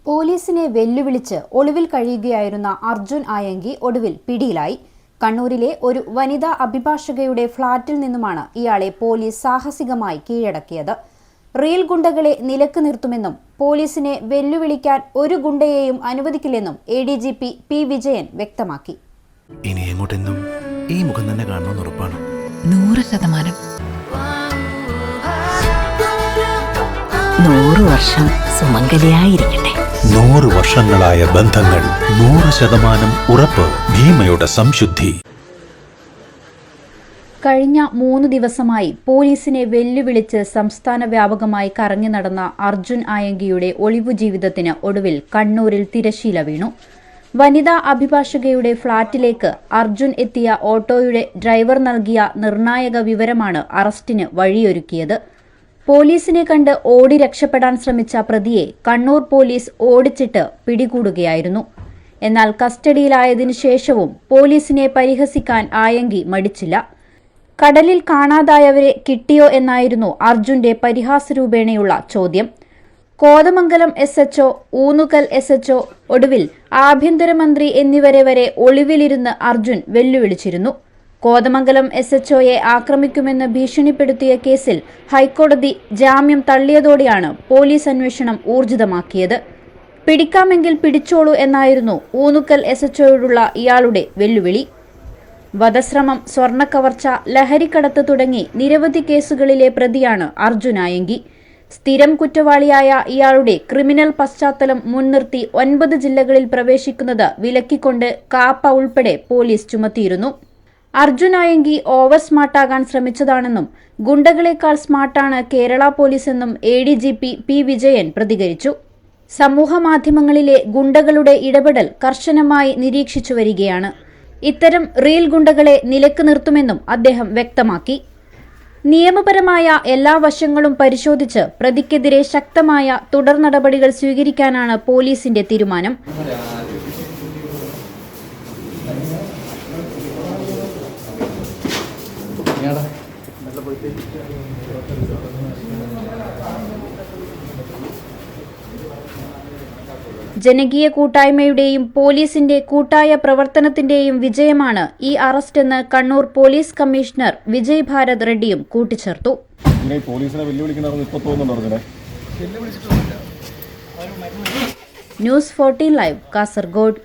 പോലീസിനെ വെല്ലുവിളിച്ച് ഒളിവിൽ കഴിയുകയായിരുന്ന അർജുൻ ആയങ്കി ഒടുവിൽ പിടിയിലായി. കണ്ണൂരിലെ ഒരു വനിതാ അഭിഭാഷകയുടെ ഫ്ളാറ്റിൽ നിന്നുമാണ് ഇയാളെ പോലീസ് സാഹസികമായി കീഴടക്കിയത്. റിയൽ ഗുണ്ടകളെ നിലക്ക് നിർത്തുമെന്നും പോലീസിനെ വെല്ലുവിളിക്കാൻ ഒരു ഗുണ്ടയെയും അനുവദിക്കില്ലെന്നും ADGP P. വിജയൻ വ്യക്തമാക്കി. ഇനി എങ്ങോട്ടെന്നും ഈ മുഖം തന്നെ കാണണമെന്ന് ഉറപ്പാണ്. 100%. 100 വർഷം സുമംഗലിയായിരിക്കട്ടെ. 100 വർഷങ്ങളായ ബന്ധങ്ങൾ, 100% ഉറപ്പ്. ഭീമയുടെ സംശുദ്ധി. കഴിഞ്ഞ 3 ദിവസമായി പോലീസിനെ വെല്ലുവിളിച്ച് സംസ്ഥാന വ്യാപകമായി കറങ്ങി നടന്ന അർജുൻ ആയങ്കിയുടെ ഒളിവു ജീവിതത്തിന് ഒടുവിൽ കണ്ണൂരിൽ തിരശീല വീണു. വനിതാ അഭിഭാഷകയുടെ ഫ്ളാറ്റിലേക്ക് അർജുൻ എത്തിയ ഓട്ടോയുടെ ഡ്രൈവർ നൽകിയ നിർണായക വിവരമാണ് അറസ്റ്റിന് വഴിയൊരുക്കിയത്. പോലീസിനെ കണ്ട് ഓടി രക്ഷപ്പെടാൻ ശ്രമിച്ച പ്രതിയെ കണ്ണൂർ പോലീസ് ഓടിച്ചിട്ട് പിടികൂടുകയായിരുന്നു. എന്നാൽ കസ്റ്റഡിയിലായതിനു ശേഷവും പോലീസിനെ പരിഹസിക്കാൻ ആയങ്കി മടിച്ചില്ല. കടലിൽ കാണാതായവരെ കിട്ടിയോ എന്നായിരുന്നു അർജുന്റെ പരിഹാസരൂപേണയുള്ള ചോദ്യം. കോതമംഗലം SHO, ഊന്നുകൽ SHO, ഒടുവിൽ ആഭ്യന്തരമന്ത്രി എന്നിവരെ വരെ ഒളിവിലിരുന്ന് അർജുൻ വെല്ലുവിളിച്ചിരുന്നു. കോതമംഗലം SHOയെ ആക്രമിക്കുമെന്ന് ഭീഷണിപ്പെടുത്തിയ കേസിൽ ഹൈക്കോടതി ജാമ്യം തള്ളിയതോടെയാണ് പോലീസ് അന്വേഷണം ഊർജിതമാക്കിയത്. പിടിക്കാമെങ്കിൽ പിടിച്ചോളൂ എന്നായിരുന്നു ഊന്നുകൽ SHOയോടുള്ള ഇയാളുടെ വെല്ലുവിളി. വധശ്രമം, സ്വർണ്ണക്കവർച്ച, ലഹരിക്കടത്ത് തുടങ്ങി നിരവധി കേസുകളിലെ പ്രതിയാണ് അർജുൻ ആയങ്കി. സ്ഥിരം കുറ്റവാളിയായ ഇയാളുടെ ക്രിമിനൽ പശ്ചാത്തലം മുൻനിർത്തി 9 ജില്ലകളിൽ പ്രവേശിക്കുന്നത് വിലക്കിക്കൊണ്ട് കാപ്പ ഉൾപ്പെടെ പോലീസ് ചുമത്തിയിരുന്നു. അർജുൻ ആയങ്കി ഓവർ സ്മാർട്ടാകാൻ ശ്രമിച്ചതാണെന്നും ഗുണ്ടകളെക്കാൾ സ്മാർട്ടാണ് കേരള പോലീസെന്നും ADGP P. വിജയൻ പ്രതികരിച്ചു. സമൂഹമാധ്യമങ്ങളിലെ ഗുണ്ടകളുടെ ഇടപെടൽ കർശനമായി നിരീക്ഷിച്ചു വരികയാണ്. ഇത്തരം റിയൽ ഗുണ്ടകളെ നിലക്ക് നിർത്തുമെന്നും അദ്ദേഹം വ്യക്തമാക്കി. നിയമപരമായ എല്ലാ വശങ്ങളും പരിശോധിച്ച് പ്രതിക്കെതിരെ ശക്തമായ തുടർ നടപടികൾ സ്വീകരിക്കാനാണ് പോലീസിന്റെ തീരുമാനം. ജനകീയ കൂട്ടായ്മയുടെയും പോലീസിന്റെ കൂട്ടായ പ്രവർത്തനത്തിന്റെയും വിജയമാണ് ഈ അറസ്റ്റെന്ന് കണ്ണൂർ പോലീസ് കമ്മീഷണർ വിജയ് ഭാരത് റെഡ്ഡിയും കൂട്ടിച്ചേർത്തു. News 14 live, Kasaragod.